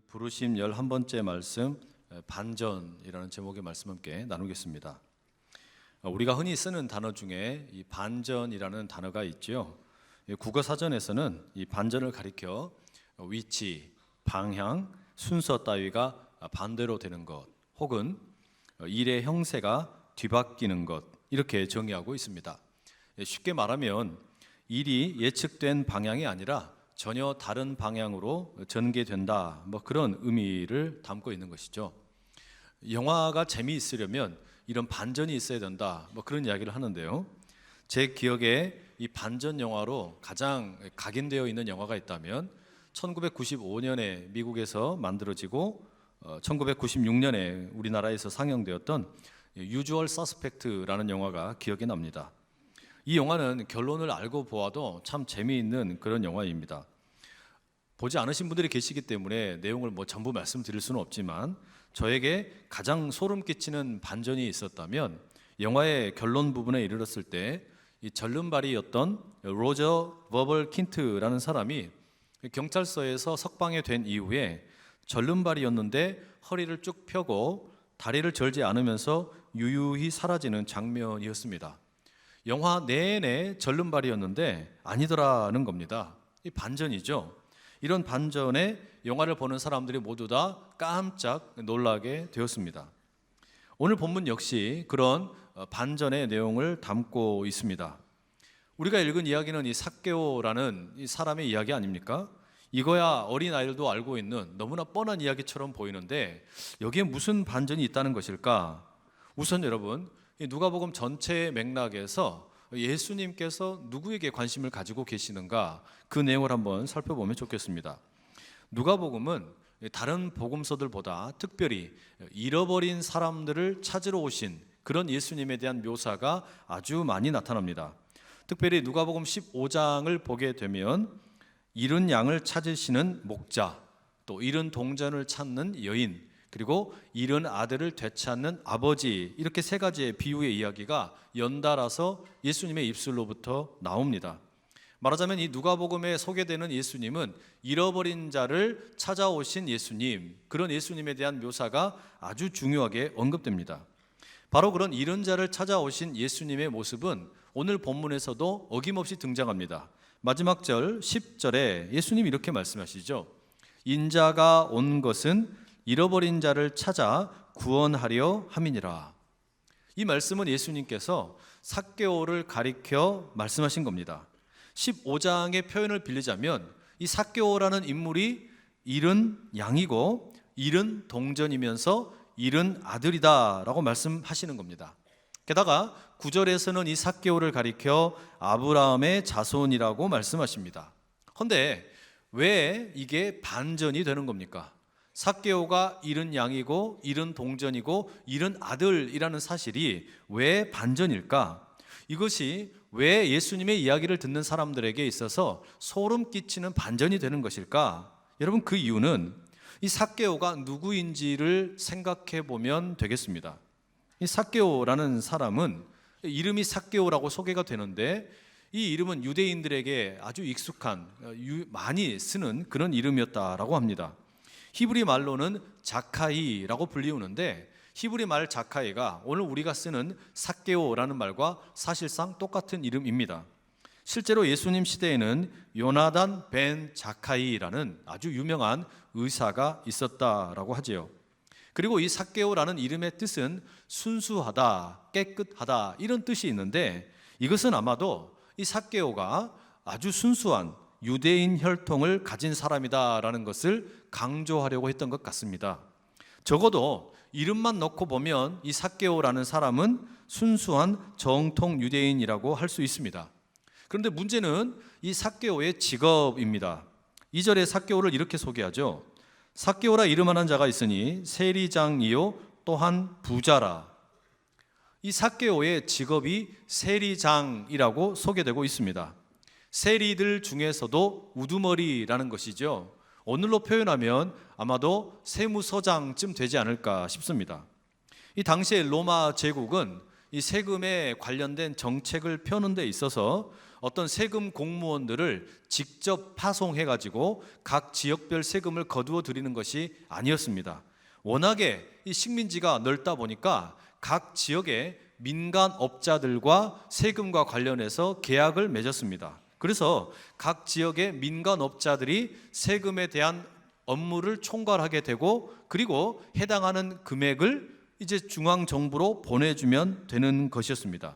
부르심 11번째 말씀 반전이라는 제목의 말씀 함께 나누겠습니다. 우리가 흔히 쓰는 단어 중에 이 반전이라는 단어가 있죠. 국어 사전에서는 이 반전을 가리켜 위치, 방향, 순서 따위가 반대로 되는 것 혹은 일의 형세가 뒤바뀌는 것 이렇게 정의하고 있습니다. 쉽게 말하면 일이 예측된 방향이 아니라 전혀 다른 방향으로 전개된다, 그런 의미를 담고 있는 것이죠. 영화가 재미있으려면 이런 반전이 있어야 된다, 그런 이야기를 하는데요. 제 기억에 이 반전 영화로 가장 각인되어 있는 영화가 있다면 1995년에 미국에서 만들어지고 1996년에 우리나라에서 상영되었던 유주얼 서스펙트라는 영화가 기억이 납니다. 이 영화는 결론을 알고 보아도 참 재미있는 그런 영화입니다. 보지 않으신 분들이 계시기 때문에 내용을 전부 말씀드릴 수는 없지만 저에게 가장 소름 끼치는 반전이 있었다면 영화의 결론 부분에 이르렀을 때 이 절름발이였던 로저 버벌 킨트라는 사람이 경찰서에서 석방이 된 이후에 절름발이었는데 허리를 쭉 펴고 다리를 절지 않으면서 유유히 사라지는 장면이었습니다. 영화 내내 절름발이었는데 아니더라는 겁니다. 이 반전이죠. 이런 반전에 영화를 보는 사람들이 모두 다 깜짝 놀라게 되었습니다. 오늘 본문 역시 그런 반전의 내용을 담고 있습니다. 우리가 읽은 이야기는 이 삭개오라는 이 사람의 이야기 아닙니까? 이거야 어린아이들도 알고 있는 너무나 뻔한 이야기처럼 보이는데 여기에 무슨 반전이 있다는 것일까? 우선 여러분, 누가복음 전체의 맥락에서 예수님께서 누구에게 관심을 가지고 계시는가, 그 내용을 한번 살펴보면 좋겠습니다. 누가복음은 다른 복음서들보다 특별히 잃어버린 사람들을 찾으러 오신 그런 예수님에 대한 묘사가 아주 많이 나타납니다. 특별히 누가복음 15장을 보게 되면 잃은 양을 찾으시는 목자, 또 잃은 동전을 찾는 여인, 그리고 잃은 아들을 되찾는 아버지, 이렇게 세 가지의 비유의 이야기가 연달아서 예수님의 입술로부터 나옵니다. 말하자면 이 누가복음에 소개되는 예수님은 잃어버린 자를 찾아오신 예수님, 그런 예수님에 대한 묘사가 아주 중요하게 언급됩니다. 바로 그런 잃은 자를 찾아오신 예수님의 모습은 오늘 본문에서도 어김없이 등장합니다. 마지막 절 10절에 예수님이 이렇게 말씀하시죠. 인자가 온 것은 잃어버린 자를 찾아 구원하려 함이니라. 이 말씀은 예수님께서 삭개오를 가리켜 말씀하신 겁니다. 15장의 표현을 빌리자면 이 삭개오라는 인물이 잃은 양이고 잃은 동전이면서 잃은 아들이다라고 말씀하시는 겁니다. 게다가 9절에서는 이 삭개오를 가리켜 아브라함의 자손이라고 말씀하십니다. 그런데 왜 이게 반전이 되는 겁니까? 삭개오가 잃은 양이고 잃은 동전이고 잃은 아들이라는 사실이 왜 반전일까? 이것이 왜 예수님의 이야기를 듣는 사람들에게 있어서 소름 끼치는 반전이 되는 것일까? 여러분, 그 이유는 이 삭개오가 누구인지를 생각해 보면 되겠습니다. 이 삭개오라는 사람은 이름이 삭개오라고 소개가 되는데 이 이름은 유대인들에게 아주 익숙한, 많이 쓰는 그런 이름이었다라고 합니다. 히브리 말로는 자카이라고 불리우는데 히브리 말 자카이가 오늘 우리가 쓰는 삭개오라는 말과 사실상 똑같은 이름입니다. 실제로 예수님 시대에는 요나단 벤 자카이라는 아주 유명한 의사가 있었다라고 하지요. 그리고 이 삭개오라는 이름의 뜻은 순수하다, 깨끗하다, 이런 뜻이 있는데 이것은 아마도 이 삭개오가 아주 순수한 유대인 혈통을 가진 사람이다라는 것을 강조하려고 했던 것 같습니다. 적어도 이름만 넣고 보면 이 삭개오라는 사람은 순수한 정통 유대인이라고 할 수 있습니다. 그런데 문제는 이 삭개오의 직업입니다. 2절에 삭개오를 이렇게 소개하죠. 삭개오라 이름하는 자가 있으니 세리장이요 또한 부자라. 이 삭개오의 직업이 세리장이라고 소개되고 있습니다. 세리들 중에서도 우두머리라는 것이죠. 오늘로 표현하면 아마도 세무서장쯤 되지 않을까 싶습니다. 이 당시의 로마 제국은 이 세금에 관련된 정책을 펴는 데 있어서 어떤 세금 공무원들을 직접 파송해 가지고 각 지역별 세금을 거두어 드리는 것이 아니었습니다. 워낙에 이 식민지가 넓다 보니까 각 지역의 민간 업자들과 세금과 관련해서 계약을 맺었습니다. 그래서 각 지역의 민간 업자들이 세금에 대한 업무를 총괄하게 되고, 그리고 해당하는 금액을 이제 중앙정부로 보내주면 되는 것이었습니다.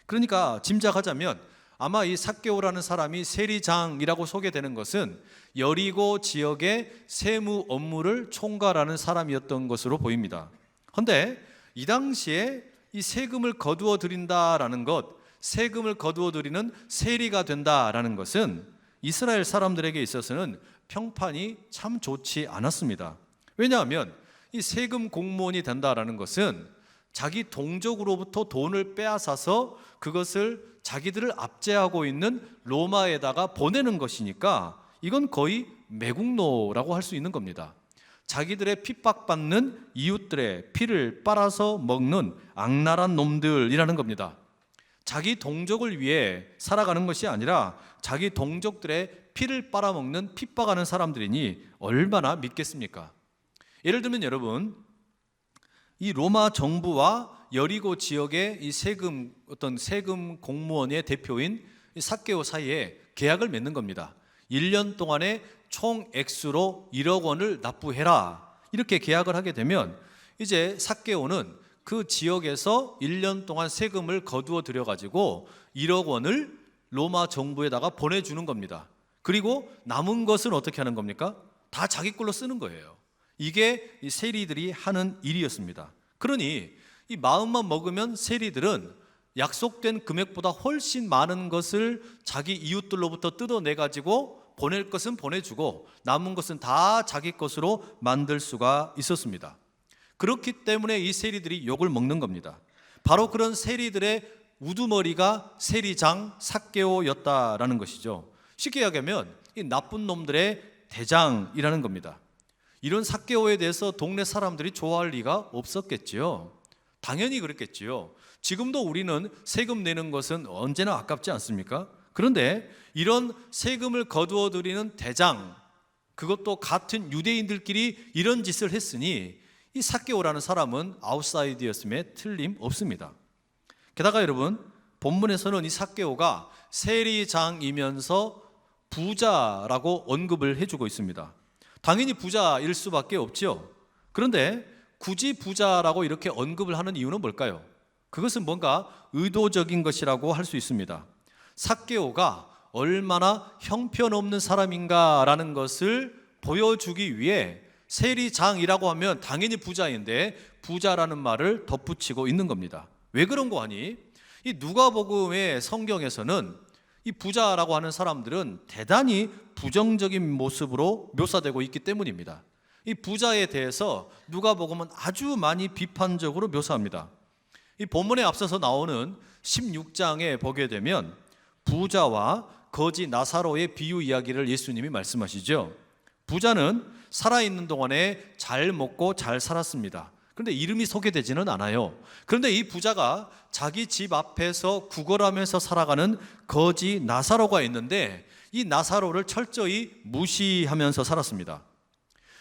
그러니까 짐작하자면 아마 이 삭개오라는 사람이 세리장이라고 소개되는 것은 여리고 지역의 세무 업무를 총괄하는 사람이었던 것으로 보입니다. 그런데 이 당시에 이 세금을 거두어 드린다라는 것, 세금을 거두어 드리는 세리가 된다라는 것은 이스라엘 사람들에게 있어서는 평판이 참 좋지 않았습니다. 왜냐하면 이 세금 공무원이 된다라는 것은 자기 동족으로부터 돈을 빼앗아서 그것을 자기들을 압제하고 있는 로마에다가 보내는 것이니까 이건 거의 매국노라고 할 수 있는 겁니다. 자기들의 핍박받는 이웃들의 피를 빨아서 먹는 악랄한 놈들이라는 겁니다. 자기 동족을 위해 살아가는 것이 아니라 자기 동족들의 피를 빨아먹는 핍박하는 사람들이니 얼마나 믿겠습니까? 예를 들면 여러분, 이 로마 정부와 여리고 지역의 이 어떤 세금 공무원의 대표인 삭개오 사이에 계약을 맺는 겁니다. 1년 동안의 총 액수로 1억 원을 납부해라, 이렇게 계약을 하게 되면 이제 삭개오는 그 지역에서 1년 동안 세금을 거두어 들여가지고 1억 원을 로마 정부에다가 보내주는 겁니다. 그리고 남은 것은 어떻게 하는 겁니까? 다 자기 걸로 쓰는 거예요. 이게 이 세리들이 하는 일이었습니다. 그러니 이 마음만 먹으면 세리들은 약속된 금액보다 훨씬 많은 것을 자기 이웃들로부터 뜯어내가지고 보낼 것은 보내주고 남은 것은 다 자기 것으로 만들 수가 있었습니다. 그렇기 때문에 이 세리들이 욕을 먹는 겁니다. 바로 그런 세리들의 우두머리가 세리장 삭개오였다라는 것이죠. 쉽게 이야기하면 이 나쁜 놈들의 대장이라는 겁니다. 이런 삭개오에 대해서 동네 사람들이 좋아할 리가 없었겠지요. 당연히 그랬겠지요. 지금도 우리는 세금 내는 것은 언제나 아깝지 않습니까? 그런데 이런 세금을 거두어 드리는 대장, 그것도 같은 유대인들끼리 이런 짓을 했으니 이 삭개오라는 사람은 아웃사이드였음에 틀림없습니다. 게다가 여러분, 본문에서는 이 삭개오가 세리장이면서 부자라고 언급을 해주고 있습니다. 당연히 부자일 수밖에 없죠. 그런데 굳이 부자라고 이렇게 언급을 하는 이유는 뭘까요? 그것은 뭔가 의도적인 것이라고 할 수 있습니다. 삭개오가 얼마나 형편없는 사람인가라는 것을 보여주기 위해 세리장이라고 하면 당연히 부자인데 부자라는 말을 덧붙이고 있는 겁니다. 왜 그런 거 하니? 이 누가복음의 성경에서는 이 부자라고 하는 사람들은 대단히 부정적인 모습으로 묘사되고 있기 때문입니다. 이 부자에 대해서 누가복음은 아주 많이 비판적으로 묘사합니다. 이 본문에 앞서서 나오는 16장에 보게 되면 부자와 거지 나사로의 비유 이야기를 예수님이 말씀하시죠. 부자는 살아있는 동안에 잘 먹고 잘 살았습니다. 그런데 이름이 소개되지는 않아요. 그런데 이 부자가 자기 집 앞에서 구걸하면서 살아가는 거지 나사로가 있는데 이 나사로를 철저히 무시하면서 살았습니다.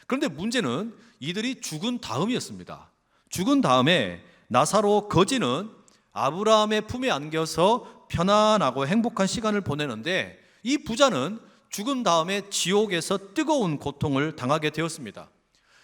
그런데 문제는 이들이 죽은 다음이었습니다. 죽은 다음에 나사로 거지는 아브라함의 품에 안겨서 편안하고 행복한 시간을 보내는데 이 부자는 죽은 다음에 지옥에서 뜨거운 고통을 당하게 되었습니다.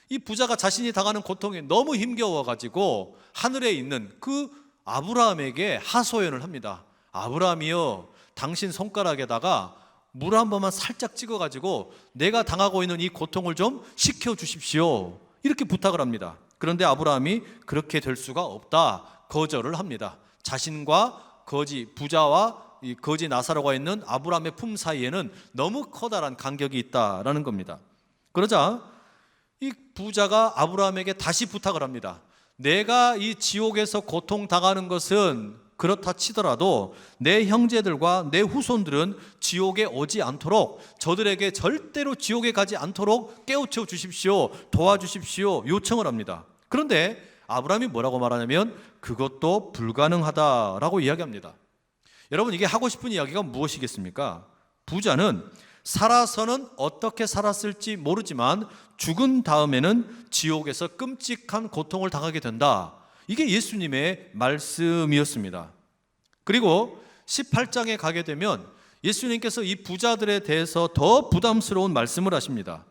이 부자가 자신이 당하는 고통에 너무 힘겨워가지고 하늘에 있는 그 아브라함에게 하소연을 합니다. 아브라함이여, 당신 손가락에다가 물 한 번만 살짝 찍어가지고 내가 당하고 있는 이 고통을 좀 식혀주십시오, 이렇게 부탁을 합니다. 그런데 아브라함이 그렇게 될 수가 없다, 거절을 합니다. 자신과 부자와 이 거지 나사로가 있는 아브라함의 품 사이에는 너무 커다란 간격이 있다라는 겁니다. 그러자 이 부자가 아브라함에게 다시 부탁을 합니다. 내가 이 지옥에서 고통당하는 것은 그렇다 치더라도 내 형제들과 내 후손들은 지옥에 오지 않도록, 저들에게 절대로 지옥에 가지 않도록 깨우쳐 주십시오, 도와주십시오, 요청을 합니다. 그런데 아브라함이 뭐라고 말하냐면 그것도 불가능하다라고 이야기합니다. 여러분, 이게 하고 싶은 이야기가 무엇이겠습니까? 부자는 살아서는 어떻게 살았을지 모르지만 죽은 다음에는 지옥에서 끔찍한 고통을 당하게 된다. 이게 예수님의 말씀이었습니다. 그리고 18장에 가게 되면 예수님께서 이 부자들에 대해서 더 부담스러운 말씀을 하십니다.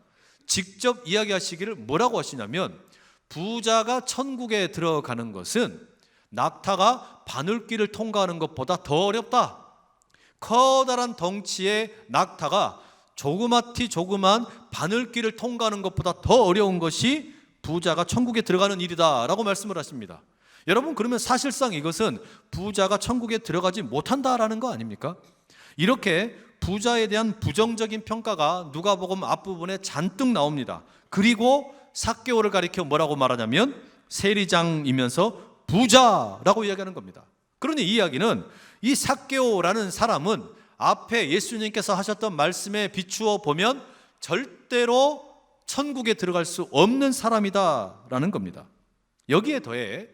직접 이야기하시기를 뭐라고 하시냐면, 부자가 천국에 들어가는 것은 낙타가 바늘길을 통과하는 것보다 더 어렵다. 커다란 덩치의 낙타가 조그맣디 조그만 바늘길을 통과하는 것보다 더 어려운 것이 부자가 천국에 들어가는 일이다 라고 말씀을 하십니다. 여러분, 그러면 사실상 이것은 부자가 천국에 들어가지 못한다라는 거 아닙니까? 이렇게 부자에 대한 부정적인 평가가 누가복음 앞부분에 잔뜩 나옵니다. 그리고 삭개오를 가리켜 뭐라고 말하냐면 세리장이면서 부자라고 이야기하는 겁니다. 그러니 이 이야기는 이 삭개오라는 사람은 앞에 예수님께서 하셨던 말씀에 비추어 보면 절대로 천국에 들어갈 수 없는 사람이다라는 겁니다. 여기에 더해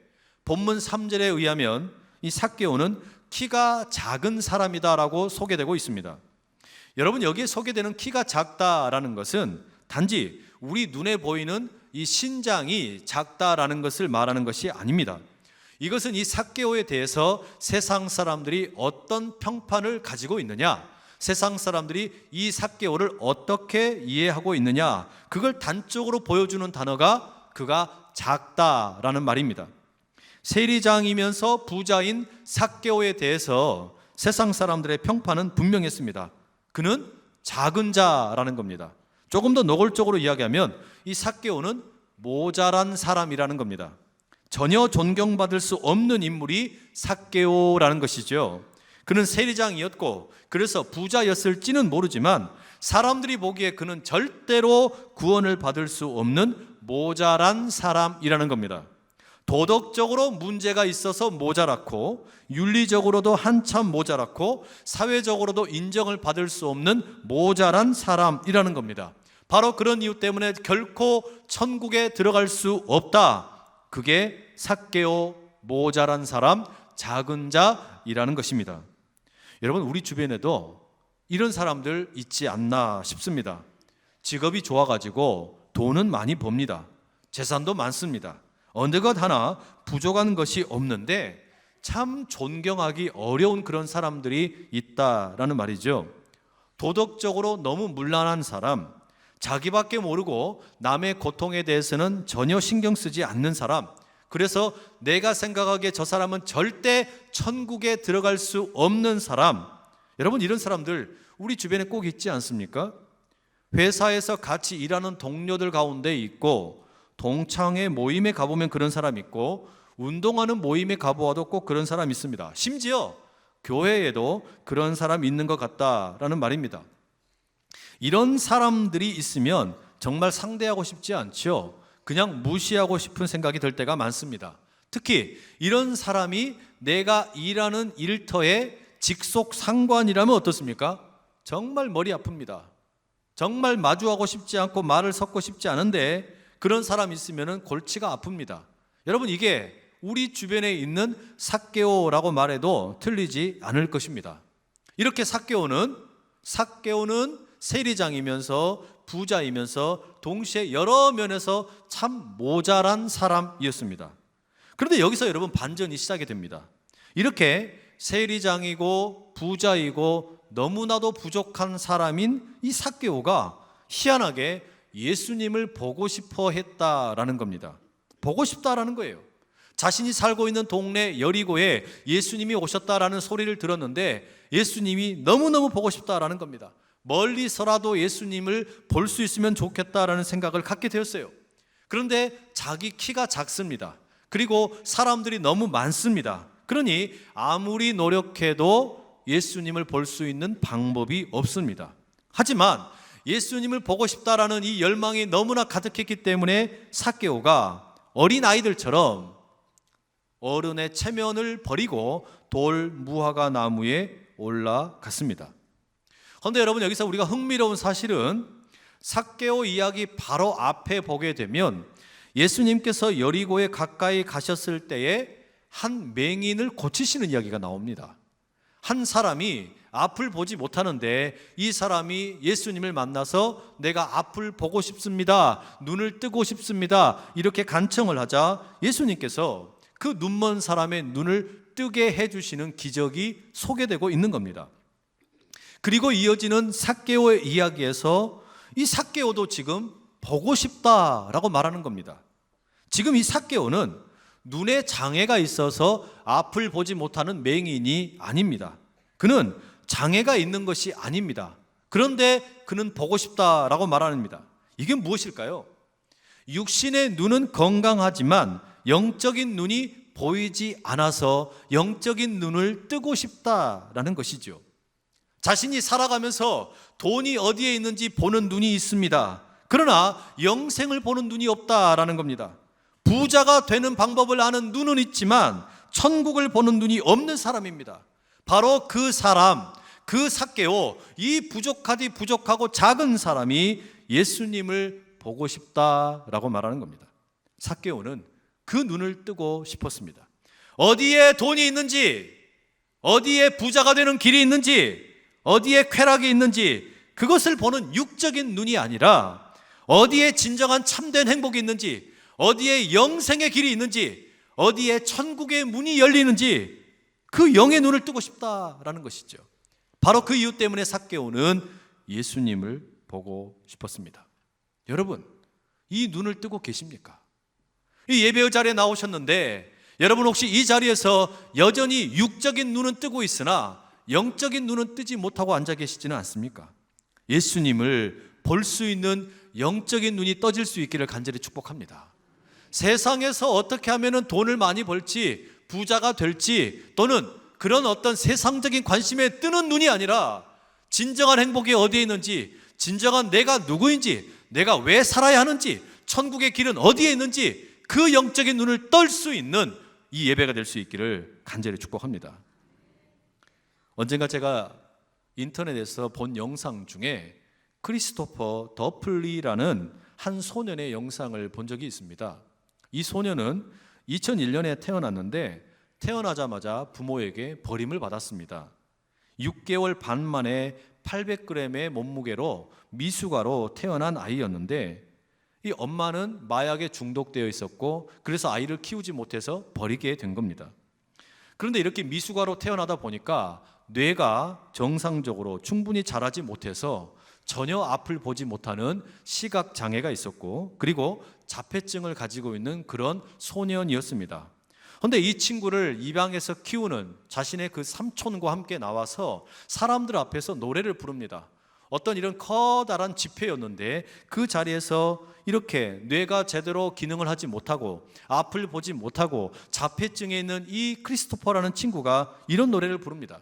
본문 3절에 의하면 이 삭개오는 키가 작은 사람이다라고 소개되고 있습니다. 여러분, 여기에 소개되는 키가 작다라는 것은 단지 우리 눈에 보이는 이 신장이 작다라는 것을 말하는 것이 아닙니다. 이것은 이 삭개오에 대해서 세상 사람들이 어떤 평판을 가지고 있느냐, 세상 사람들이 이 삭개오를 어떻게 이해하고 있느냐, 그걸 단적으로 보여주는 단어가 그가 작다라는 말입니다. 세리장이면서 부자인 삭개오에 대해서 세상 사람들의 평판은 분명했습니다. 그는 작은 자라는 겁니다. 조금 더 노골적으로 이야기하면 이 삭개오는 모자란 사람이라는 겁니다. 전혀 존경받을 수 없는 인물이 삭개오라는 것이죠. 그는 세리장이었고 그래서 부자였을지는 모르지만 사람들이 보기에 그는 절대로 구원을 받을 수 없는 모자란 사람이라는 겁니다. 도덕적으로 문제가 있어서 모자랐고 윤리적으로도 한참 모자랐고 사회적으로도 인정을 받을 수 없는 모자란 사람이라는 겁니다. 바로 그런 이유 때문에 결코 천국에 들어갈 수 없다. 그게 삭개오, 모자란 사람, 작은 자이라는 것입니다. 여러분, 우리 주변에도 이런 사람들 있지 않나 싶습니다. 직업이 좋아가지고 돈은 많이 법니다. 재산도 많습니다. 어느 것 하나 부족한 것이 없는데 참 존경하기 어려운 그런 사람들이 있다라는 말이죠. 도덕적으로 너무 문란한 사람, 자기밖에 모르고 남의 고통에 대해서는 전혀 신경 쓰지 않는 사람, 그래서 내가 생각하기에 저 사람은 절대 천국에 들어갈 수 없는 사람. 여러분, 이런 사람들 우리 주변에 꼭 있지 않습니까? 회사에서 같이 일하는 동료들 가운데 있고, 동창회 모임에 가보면 그런 사람 있고, 운동하는 모임에 가보아도 꼭 그런 사람 있습니다. 심지어 교회에도 그런 사람 있는 것 같다라는 말입니다. 이런 사람들이 있으면 정말 상대하고 싶지 않죠. 그냥 무시하고 싶은 생각이 들 때가 많습니다. 특히 이런 사람이 내가 일하는 일터의 직속 상관이라면 어떻습니까? 정말 머리 아픕니다. 정말 마주하고 싶지 않고 말을 섞고 싶지 않은데 그런 사람 있으면 골치가 아픕니다. 여러분, 이게 우리 주변에 있는 삭개오라고 말해도 틀리지 않을 것입니다. 이렇게 삭개오는 세리장이면서 부자이면서 동시에 여러 면에서 참 모자란 사람이었습니다. 그런데 여기서 여러분 반전이 시작이 됩니다. 이렇게 세리장이고 부자이고 너무나도 부족한 사람인 이 삭개오가 희한하게 예수님을 보고 싶어 했다라는 겁니다. 보고 싶다라는 거예요. 자신이 살고 있는 동네 여리고에 예수님이 오셨다라는 소리를 들었는데 예수님이 너무너무 보고 싶다라는 겁니다. 멀리서라도 예수님을 볼 수 있으면 좋겠다라는 생각을 갖게 되었어요. 그런데 자기 키가 작습니다. 그리고 사람들이 너무 많습니다. 그러니 아무리 노력해도 예수님을 볼 수 있는 방법이 없습니다. 하지만 예수님을 보고 싶다라는 이 열망이 너무나 가득했기 때문에 삭개오가 어린아이들처럼 어른의 체면을 버리고 돌 무화과 나무에 올라갔습니다. 그런데 여러분, 여기서 우리가 흥미로운 사실은 삭개오 이야기 바로 앞에 보게 되면 예수님께서 여리고에 가까이 가셨을 때에 한 맹인을 고치시는 이야기가 나옵니다. 한 사람이 앞을 보지 못하는데 이 사람이 예수님을 만나서 내가 앞을 보고 싶습니다, 눈을 뜨고 싶습니다, 이렇게 간청을 하자 예수님께서 그 눈먼 사람의 눈을 뜨게 해주시는 기적이 소개되고 있는 겁니다. 그리고 이어지는 삭개오의 이야기에서 이 삭개오도 지금 보고 싶다라고 말하는 겁니다. 지금 이 삭개오는 눈에 장애가 있어서 앞을 보지 못하는 맹인이 아닙니다. 그는 장애가 있는 것이 아닙니다. 그런데 그는 보고 싶다라고 말합니다. 이게 무엇일까요? 육신의 눈은 건강하지만 영적인 눈이 보이지 않아서 영적인 눈을 뜨고 싶다라는 것이죠. 자신이 살아가면서 돈이 어디에 있는지 보는 눈이 있습니다. 그러나 영생을 보는 눈이 없다라는 겁니다. 부자가 되는 방법을 아는 눈은 있지만 천국을 보는 눈이 없는 사람입니다. 바로 그 사람, 그 삭개오, 이 부족하고 작은 사람이 예수님을 보고 싶다라고 말하는 겁니다. 삭개오는 그 눈을 뜨고 싶었습니다. 어디에 돈이 있는지, 어디에 부자가 되는 길이 있는지, 어디에 쾌락이 있는지, 그것을 보는 육적인 눈이 아니라 어디에 진정한 참된 행복이 있는지, 어디에 영생의 길이 있는지, 어디에 천국의 문이 열리는지 그 영의 눈을 뜨고 싶다라는 것이죠. 바로 그 이유 때문에 삭개오는 예수님을 보고 싶었습니다. 여러분, 이 눈을 뜨고 계십니까? 이 예배 자리에 나오셨는데 여러분 혹시 이 자리에서 여전히 육적인 눈은 뜨고 있으나 영적인 눈은 뜨지 못하고 앉아 계시지는 않습니까? 예수님을 볼 수 있는 영적인 눈이 떠질 수 있기를 간절히 축복합니다. 세상에서 어떻게 하면 돈을 많이 벌지, 부자가 될지, 또는 그런 어떤 세상적인 관심에 뜨는 눈이 아니라 진정한 행복이 어디에 있는지, 진정한 내가 누구인지, 내가 왜 살아야 하는지, 천국의 길은 어디에 있는지 그 영적인 눈을 뜰 수 있는 이 예배가 될 수 있기를 간절히 축복합니다. 언젠가 제가 인터넷에서 본 영상 중에 크리스토퍼 더플리라는 한 소년의 영상을 본 적이 있습니다. 이 소년은 2001년에 태어났는데 태어나자마자 부모에게 버림을 받았습니다. 6개월 반 만에 800g의 몸무게로 미숙아로 태어난 아이였는데 이 엄마는 마약에 중독되어 있었고 그래서 아이를 키우지 못해서 버리게 된 겁니다. 그런데 이렇게 미숙아로 태어나다 보니까 뇌가 정상적으로 충분히 자라지 못해서 전혀 앞을 보지 못하는 시각 장애가 있었고 그리고 자폐증을 가지고 있는 그런 소년이었습니다. 그런데 이 친구를 입양해서 키우는 자신의 그 삼촌과 함께 나와서 사람들 앞에서 노래를 부릅니다. 어떤 이런 커다란 집회였는데 그 자리에서 이렇게 뇌가 제대로 기능을 하지 못하고 앞을 보지 못하고 자폐증에 있는 이 크리스토퍼라는 친구가 이런 노래를 부릅니다.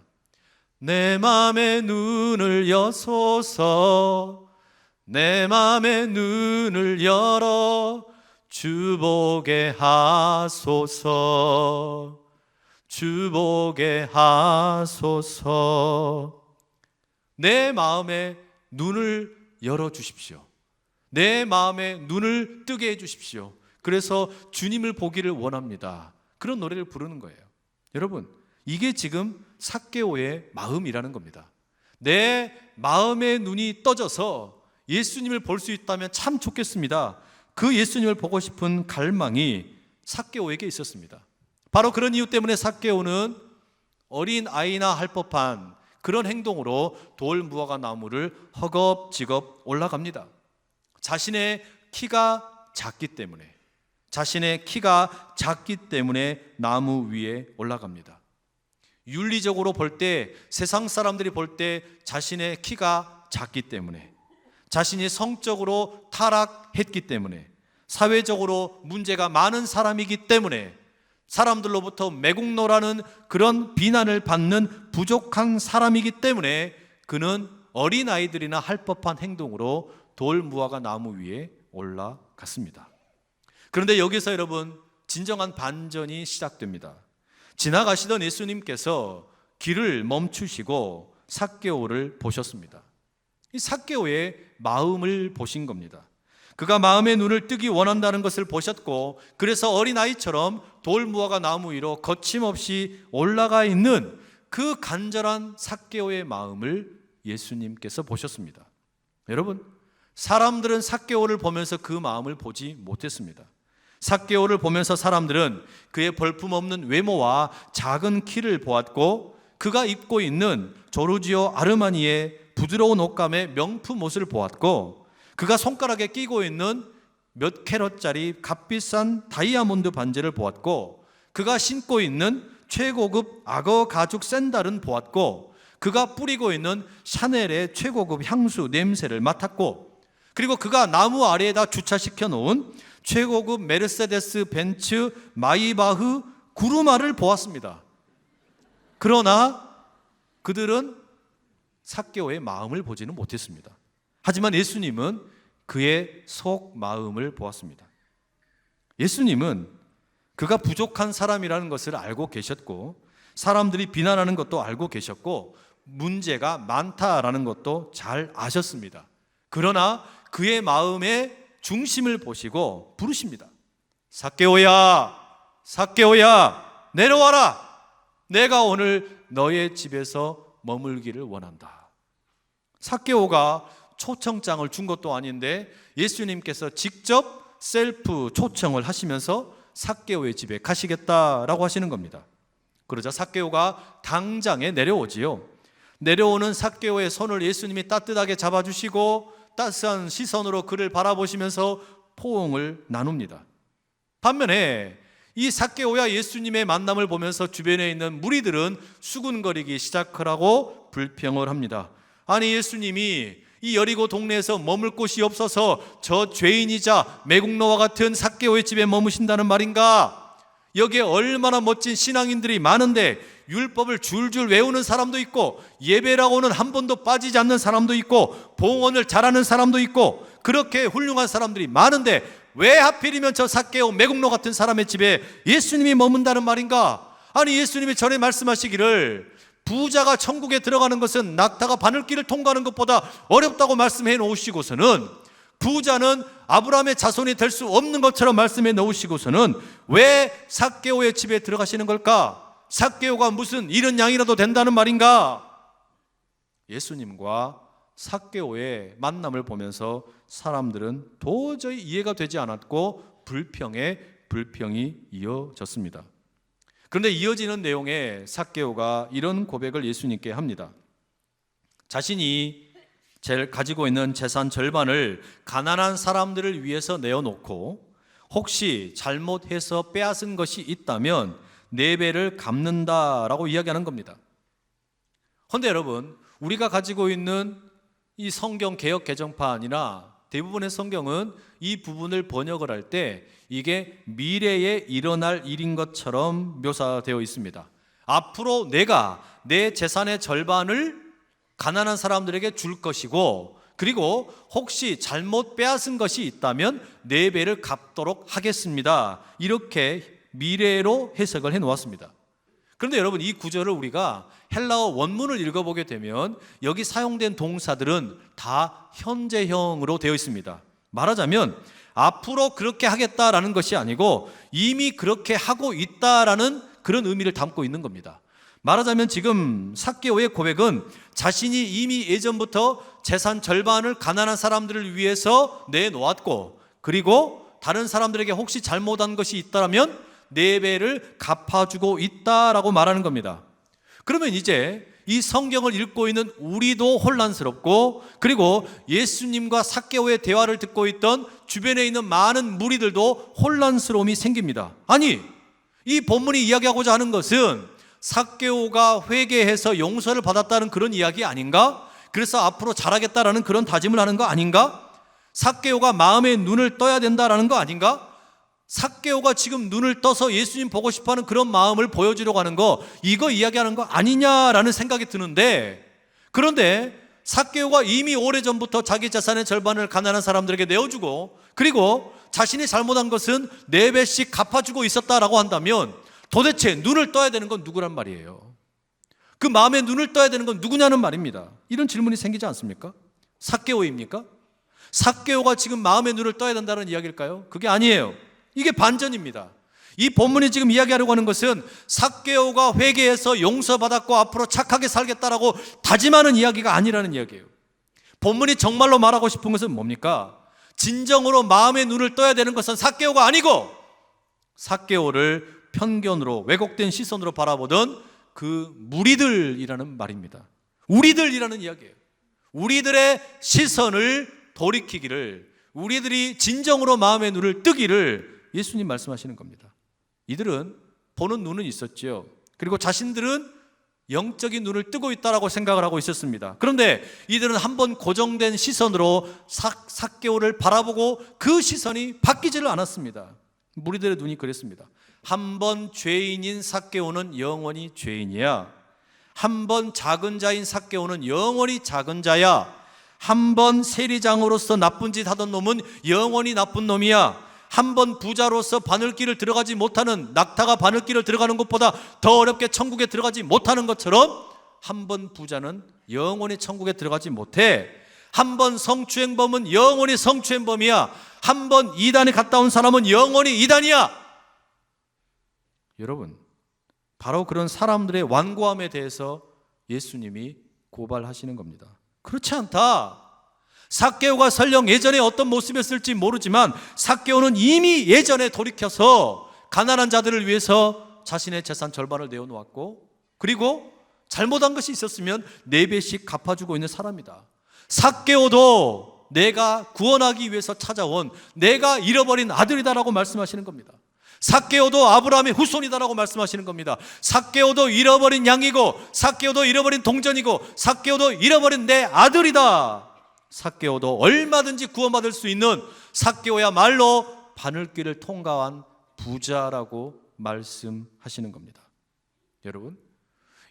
내 맘의 눈을 여소서, 내 맘의 눈을 열어 주보게 하소서, 주보게 하소서. 내 마음의 눈을 열어주십시오. 내 마음의 눈을 뜨게 해주십시오. 그래서 주님을 보기를 원합니다. 그런 노래를 부르는 거예요. 여러분, 이게 지금 삭개오의 마음이라는 겁니다. 내 마음의 눈이 떠져서 예수님을 볼 수 있다면 참 좋겠습니다. 그 예수님을 보고 싶은 갈망이 삭개오에게 있었습니다. 바로 그런 이유 때문에 삭개오는 어린 아이나 할 법한 그런 행동으로 돌 무화과 나무를 허겁지겁 올라갑니다. 자신의 키가 작기 때문에 나무 위에 올라갑니다. 윤리적으로 볼 때, 세상 사람들이 볼 때 자신의 키가 작기 때문에, 자신이 성적으로 타락했기 때문에, 사회적으로 문제가 많은 사람이기 때문에, 사람들로부터 매국노라는 그런 비난을 받는 부족한 사람이기 때문에 그는 어린아이들이나 할 법한 행동으로 돌 무화과 나무 위에 올라갔습니다. 그런데 여기서 여러분, 진정한 반전이 시작됩니다. 지나가시던 예수님께서 길을 멈추시고 삭개오를 보셨습니다. 이 삭개오의 마음을 보신 겁니다. 그가 마음의 눈을 뜨기 원한다는 것을 보셨고 그래서 어린아이처럼 돌 무화과 나무 위로 거침없이 올라가 있는 그 간절한 삭개오의 마음을 예수님께서 보셨습니다. 여러분, 사람들은 삭개오를 보면서 그 마음을 보지 못했습니다. 삭개오를 보면서 사람들은 그의 볼품없는 외모와 작은 키를 보았고, 그가 입고 있는 조르지오 아르마니의 부드러운 옷감의 명품 옷을 보았고, 그가 손가락에 끼고 있는 몇 캐럿짜리 값비싼 다이아몬드 반지를 보았고, 그가 신고 있는 최고급 악어 가죽 샌들은 보았고, 그가 뿌리고 있는 샤넬의 최고급 향수 냄새를 맡았고, 그리고 그가 나무 아래에다 주차시켜 놓은 최고급 메르세데스 벤츠 마이바흐 구루마를 보았습니다. 그러나 그들은 삭개오의 마음을 보지는 못했습니다. 하지만 예수님은 그의 속 마음을 보았습니다. 예수님은 그가 부족한 사람이라는 것을 알고 계셨고, 사람들이 비난하는 것도 알고 계셨고, 문제가 많다라는 것도 잘 아셨습니다. 그러나 그의 마음의 중심을 보시고 부르십니다. 삭개오야, 삭개오야, 내려와라. 내가 오늘 너의 집에서 머물기를 원한다. 삭개오가 초청장을 준 것도 아닌데 예수님께서 직접 셀프 초청을 하시면서 삭개오의 집에 가시겠다라고 하시는 겁니다. 그러자 삭개오가 당장에 내려오지요. 내려오는 삭개오의 손을 예수님이 따뜻하게 잡아주시고 따스한 시선으로 그를 바라보시면서 포옹을 나눕니다. 반면에 이 삭개오와 예수님의 만남을 보면서 주변에 있는 무리들은 수군거리기 시작하라고 불평을 합니다. 아니, 예수님이 이 여리고 동네에서 머물 곳이 없어서 저 죄인이자 매국노와 같은 삭개오의 집에 머무신다는 말인가? 여기에 얼마나 멋진 신앙인들이 많은데 율법을 줄줄 외우는 사람도 있고, 예배라고는 한 번도 빠지지 않는 사람도 있고, 봉헌을 잘하는 사람도 있고, 그렇게 훌륭한 사람들이 많은데 왜 하필이면 저 삭개오 매국노 같은 사람의 집에 예수님이 머문다는 말인가? 아니, 예수님이 전에 말씀하시기를 부자가 천국에 들어가는 것은 낙타가 바늘길을 통과하는 것보다 어렵다고 말씀해 놓으시고서는, 부자는 아브라함의 자손이 될 수 없는 것처럼 말씀해 놓으시고서는 왜 삭개오의 집에 들어가시는 걸까? 삭개오가 무슨 이런 양이라도 된다는 말인가? 예수님과 삭개오의 만남을 보면서 사람들은 도저히 이해가 되지 않았고 불평에 불평이 이어졌습니다. 그런데 이어지는 내용에 삭개오가 이런 고백을 예수님께 합니다. 자신이 가지고 있는 재산 절반을 가난한 사람들을 위해서 내어놓고 혹시 잘못해서 빼앗은 것이 있다면 4배를 갚는다라고 이야기하는 겁니다. 그런데 여러분, 우리가 가지고 있는 이 성경 개역 개정판이나 대부분의 성경은 이 부분을 번역을 할 때 이게 미래에 일어날 일인 것처럼 묘사되어 있습니다. 앞으로 내가 내 재산의 절반을 가난한 사람들에게 줄 것이고, 그리고 혹시 잘못 빼앗은 것이 있다면 4배를 갚도록 하겠습니다. 이렇게 미래로 해석을 해 놓았습니다. 그런데 여러분, 이 구절을 우리가 헬라어 원문을 읽어보게 되면 여기 사용된 동사들은 다 현재형으로 되어 있습니다. 말하자면 앞으로 그렇게 하겠다라는 것이 아니고 이미 그렇게 하고 있다라는 그런 의미를 담고 있는 겁니다. 말하자면 지금 삭개오의 고백은 자신이 이미 예전부터 재산 절반을 가난한 사람들을 위해서 내놓았고, 그리고 다른 사람들에게 혹시 잘못한 것이 있다면 4배를 갚아주고 있다라고 말하는 겁니다. 그러면 이제 이 성경을 읽고 있는 우리도 혼란스럽고, 그리고 예수님과 삭개오의 대화를 듣고 있던 주변에 있는 많은 무리들도 혼란스러움이 생깁니다. 아니, 이 본문이 이야기하고자 하는 것은 삭개오가 회개해서 용서를 받았다는 그런 이야기 아닌가? 그래서 앞으로 잘하겠다라는 그런 다짐을 하는 거 아닌가? 삭개오가 마음의 눈을 떠야 된다라는 거 아닌가? 삭개오가 지금 눈을 떠서 예수님 보고 싶어하는 그런 마음을 보여주려고 하는 거, 이거 이야기하는 거 아니냐라는 생각이 드는데, 그런데 삭개오가 이미 오래전부터 자기 재산의 절반을 가난한 사람들에게 내어주고, 그리고 자신이 잘못한 것은 4배씩 갚아주고 있었다라고 한다면 도대체 눈을 떠야 되는 건 누구란 말이에요? 그 마음의 눈을 떠야 되는 건 누구냐는 말입니다. 이런 질문이 생기지 않습니까? 삭개오입니까? 삭개오가 지금 마음의 눈을 떠야 된다는 이야기일까요? 그게 아니에요. 이게 반전입니다. 이 본문이 지금 이야기하려고 하는 것은 삭개오가 회개해서 용서받았고 앞으로 착하게 살겠다라고 다짐하는 이야기가 아니라는 이야기예요. 본문이 정말로 말하고 싶은 것은 뭡니까? 진정으로 마음의 눈을 떠야 되는 것은 삭개오가 아니고 삭개오를 편견으로 왜곡된 시선으로 바라보던 그 무리들이라는 말입니다. 우리들이라는 이야기예요. 우리들의 시선을 돌이키기를, 우리들이 진정으로 마음의 눈을 뜨기를 예수님 말씀하시는 겁니다. 이들은 보는 눈은 있었죠. 그리고 자신들은 영적인 눈을 뜨고 있다라고 생각을 하고 있었습니다. 그런데 이들은 한번 고정된 시선으로 삭개오를 바라보고 그 시선이 바뀌지를 않았습니다. 무리들의 눈이 그랬습니다. 한번 죄인인 삭개오는 영원히 죄인이야. 한번 작은 자인 삭개오는 영원히 작은 자야. 한번 세리장으로서 나쁜 짓 하던 놈은 영원히 나쁜 놈이야. 한번 부자로서 바늘길을 들어가지 못하는 낙타가 바늘길을 들어가는 것보다 더 어렵게 천국에 들어가지 못하는 것처럼 한번 부자는 영원히 천국에 들어가지 못해. 한번 성추행범은 영원히 성추행범이야. 한번 이단에 갔다 온 사람은 영원히 이단이야. 여러분, 바로 그런 사람들의 완고함에 대해서 예수님이 고발하시는 겁니다. 그렇지 않다. 삭개오가 설령 예전에 어떤 모습이었을지 모르지만 삭개오는 이미 예전에 돌이켜서 가난한 자들을 위해서 자신의 재산 절반을 내어놓았고, 그리고 잘못한 것이 있었으면 4배씩 갚아주고 있는 사람이다. 삭개오도 내가 구원하기 위해서 찾아온 내가 잃어버린 아들이다라고 말씀하시는 겁니다. 삭개오도 아브라함의 후손이다라고 말씀하시는 겁니다. 삭개오도 잃어버린 양이고, 삭개오도 잃어버린 동전이고, 삭개오도 잃어버린 내 아들이다. 삭개오도 얼마든지 구원받을 수 있는 삭개오야말로 바늘길을 통과한 부자라고 말씀하시는 겁니다. 여러분,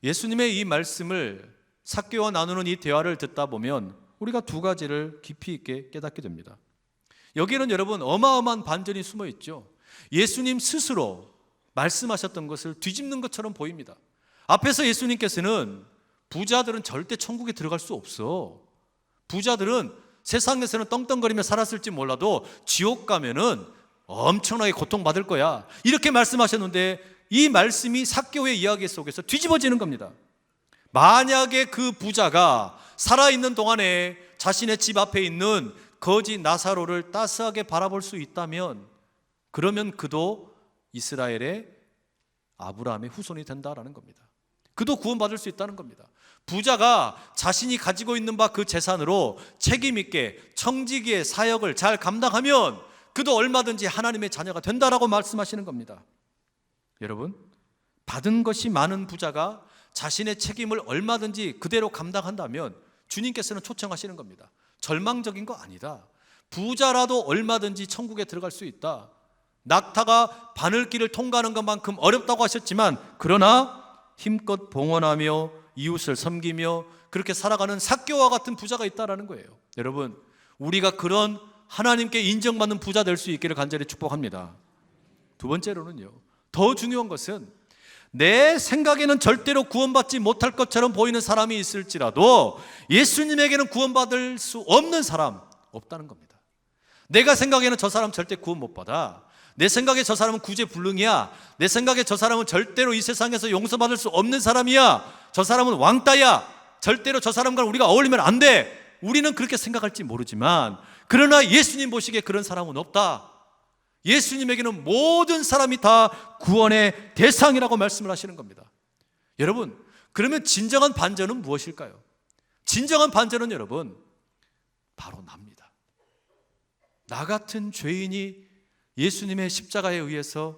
예수님의 이 말씀을 삭개오와 나누는 이 대화를 듣다 보면 우리가 2가지를 깊이 있게 깨닫게 됩니다. 여기에는 여러분 어마어마한 반전이 숨어 있죠. 예수님 스스로 말씀하셨던 것을 뒤집는 것처럼 보입니다. 앞에서 예수님께서는 부자들은 절대 천국에 들어갈 수 없어. 부자들은 세상에서는 떵떵거리며 살았을지 몰라도 지옥 가면은 엄청나게 고통받을 거야, 이렇게 말씀하셨는데 이 말씀이 삭개오의 이야기 속에서 뒤집어지는 겁니다. 만약에 그 부자가 살아있는 동안에 자신의 집 앞에 있는 거지 나사로를 따스하게 바라볼 수 있다면, 그러면 그도 이스라엘의 아브라함의 후손이 된다라는 겁니다. 그도 구원받을 수 있다는 겁니다. 부자가 자신이 가지고 있는 바 그 재산으로 책임 있게 청지기의 사역을 잘 감당하면 그도 얼마든지 하나님의 자녀가 된다라고 말씀하시는 겁니다. 여러분, 받은 것이 많은 부자가 자신의 책임을 얼마든지 그대로 감당한다면 주님께서는 초청하시는 겁니다. 절망적인 거 아니다. 부자라도 얼마든지 천국에 들어갈 수 있다. 낙타가 바늘길을 통과하는 것만큼 어렵다고 하셨지만, 그러나 힘껏 봉헌하며 이웃을 섬기며 그렇게 살아가는 삭개오와 같은 부자가 있다라는 거예요. 여러분, 우리가 그런 하나님께 인정받는 부자 될 수 있기를 간절히 축복합니다. 2번째로는요, 더 중요한 것은 내 생각에는 절대로 구원받지 못할 것처럼 보이는 사람이 있을지라도 예수님에게는 구원받을 수 없는 사람 없다는 겁니다. 내가 생각에는 저 사람 절대 구원 못 받아, 내 생각에 저 사람은 구제불능이야, 내 생각에 저 사람은 절대로 이 세상에서 용서받을 수 없는 사람이야, 저 사람은 왕따야, 절대로 저 사람과 우리가 어울리면 안 돼, 우리는 그렇게 생각할지 모르지만, 그러나 예수님 보시기에 그런 사람은 없다. 예수님에게는 모든 사람이 다 구원의 대상이라고 말씀을 하시는 겁니다. 여러분, 그러면 진정한 반전은 무엇일까요? 진정한 반전은 여러분, 바로 납니다. 나 같은 죄인이 예수님의 십자가에 의해서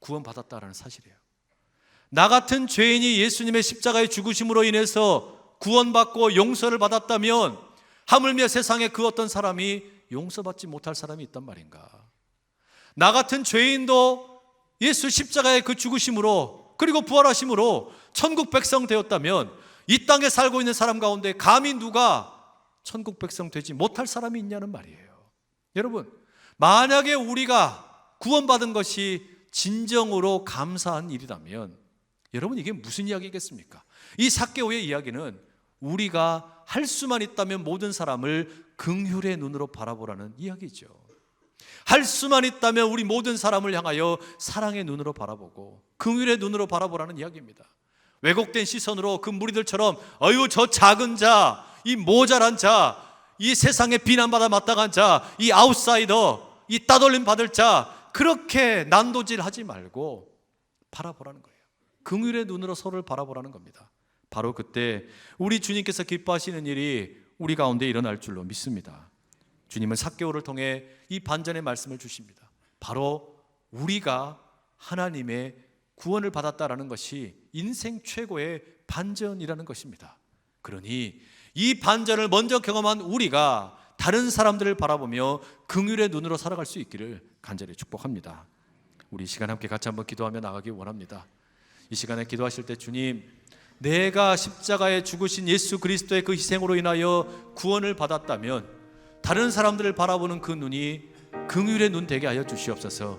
구원받았다라는 사실이에요. 나 같은 죄인이 예수님의 십자가의 죽으심으로 인해서 구원받고 용서를 받았다면 하물며 세상에 그 어떤 사람이 용서받지 못할 사람이 있단 말인가? 나 같은 죄인도 예수 십자가의 그 죽으심으로 그리고 부활하심으로 천국 백성 되었다면 이 땅에 살고 있는 사람 가운데 감히 누가 천국 백성 되지 못할 사람이 있냐는 말이에요. 여러분, 만약에 우리가 구원받은 것이 진정으로 감사한 일이라면 여러분, 이게 무슨 이야기겠습니까? 이 삭개오의 이야기는 우리가 할 수만 있다면 모든 사람을 긍휼의 눈으로 바라보라는 이야기죠. 할 수만 있다면 우리 모든 사람을 향하여 사랑의 눈으로 바라보고 긍휼의 눈으로 바라보라는 이야기입니다. 왜곡된 시선으로 그 무리들처럼 어유 저 작은 자, 이 모자란 자, 이 세상에 비난받아 마땅한 자, 이 아웃사이더, 이 따돌림 받을 자, 그렇게 난도질하지 말고 바라보라는 거예요. 긍휼의 눈으로 서로를 바라보라는 겁니다. 바로 그때 우리 주님께서 기뻐하시는 일이 우리 가운데 일어날 줄로 믿습니다. 주님은 삭개오를 통해 이 반전의 말씀을 주십니다. 바로 우리가 하나님의 구원을 받았다라는 것이 인생 최고의 반전이라는 것입니다. 그러니 이 반전을 먼저 경험한 우리가 다른 사람들을 바라보며 긍휼의 눈으로 살아갈 수 있기를 간절히 축복합니다. 우리 이 시간 함께 같이 한번 기도하며 나가기 원합니다. 이 시간에 기도하실 때 주님, 내가 십자가에 죽으신 예수 그리스도의 그 희생으로 인하여 구원을 받았다면 다른 사람들을 바라보는 그 눈이 긍휼의 눈 되게 하여 주시옵소서.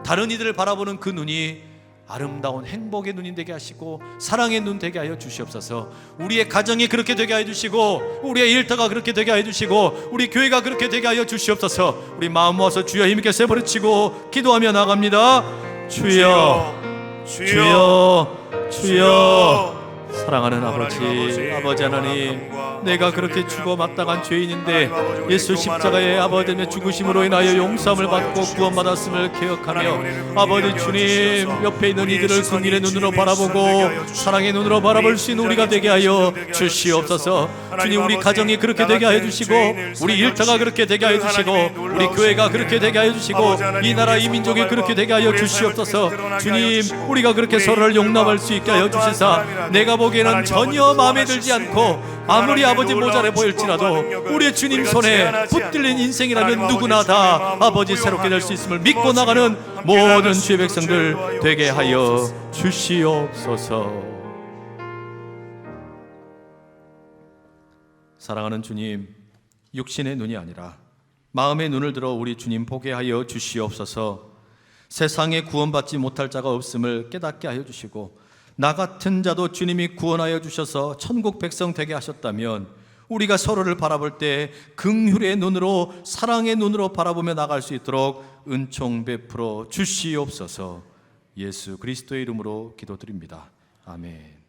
다른 이들을 바라보는 그 눈이 아름다운 행복의 눈이 되게 하시고 사랑의 눈 되게 하여 주시옵소서. 우리의 가정이 그렇게 되게 하여 주시고 우리의 일터가 그렇게 되게 하여 주시고 우리 교회가 그렇게 되게 하여 주시옵소서. 우리 마음 모아서 주여 힘있게 세버리치고 기도하며 나갑니다. 주여, 주여, 주여. 사랑하는 아버지 하나님, 내가 그렇게 죽어 마땅한 죄인인데 예수 십자가의 아버지의 죽으심으로 인하여 용서함을 받고 구원받았음을 기억하며 아버지 주님, 옆에 있는 이들을 긍휼의 눈으로 바라보고 사랑의 눈으로 바라볼 수 있는 우리가 되게 하여 주시옵소서. 주님, 우리 가정이 그렇게 되게 하여 주시고 우리 일터가 그렇게 되게 하여 주시고 우리 교회가 그렇게 되게 하여 주시고 이 나라 이 민족이 그렇게 되게 하여 주시옵소서. 주님, 우리가 그렇게 서로를 용납할 수 있게 하여 주시사 내가 보기에는 전혀 마음에 들지 않고 아무리 아버지 모자래 보일지라도 우리 주님 손에 붙들린 인생이라면 누구나 다 아버지 새롭게 될 수 있음을 믿고 나가는 모든 주의 백성들 되게 하여 주시옵소서. 사랑하는 주님, 육신의 눈이 아니라 마음의 눈을 들어 우리 주님 보게 하여 주시옵소서. 세상에 구원받지 못할 자가 없음을 깨닫게 하여 주시고 나 같은 자도 주님이 구원하여 주셔서 천국 백성 되게 하셨다면 우리가 서로를 바라볼 때 긍휼의 눈으로 사랑의 눈으로 바라보며 나갈 수 있도록 은총 베풀어 주시옵소서. 예수 그리스도의 이름으로 기도드립니다. 아멘.